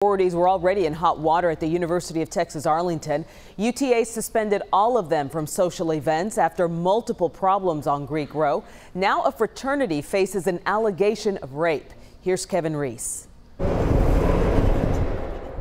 Authorities were already in hot water at the University of Texas Arlington. UTA suspended all of them from social events after multiple problems on Greek Row. Now a fraternity faces an allegation of rape. Here's Kevin Reese.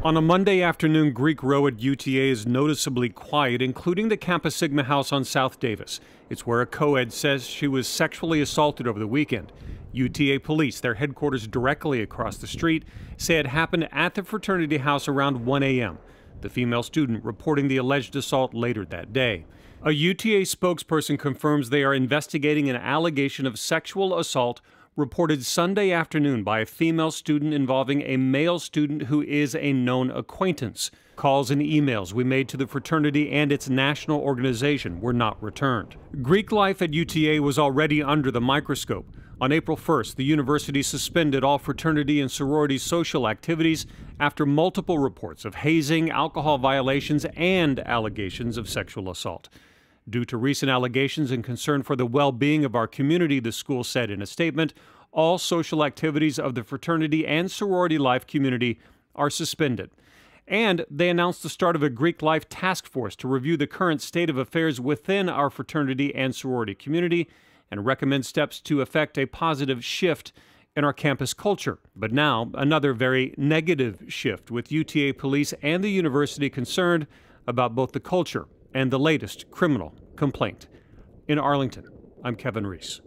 On a Monday afternoon, Greek Row at UTA is noticeably quiet, including the Kappa Sigma house on South Davis. It's where a co-ed says she was sexually assaulted over the weekend. UTA police, their headquarters directly across the street, say it happened at the fraternity house around 1 a.m. The female student reporting the alleged assault later that day. A UTA spokesperson confirms they are investigating an allegation of sexual assault reported Sunday afternoon by a female student involving a male student who is a known acquaintance. Calls and emails we made to the fraternity and its national organization were not returned. Greek life at UTA was already under the microscope. On April 1st, the university suspended all fraternity and sorority social activities after multiple reports of hazing, alcohol violations, and allegations of sexual assault. Due to recent allegations and concern for the well-being of our community, the school said in a statement, all social activities of the fraternity and sorority life community are suspended. And they announced the start of a Greek life task force to review the current state of affairs within our fraternity and sorority community and recommend steps to effect a positive shift in our campus culture. But now, another very negative shift, with UTA police and the university concerned about both the culture and the latest criminal complaint. In Arlington, I'm Kevin Reese.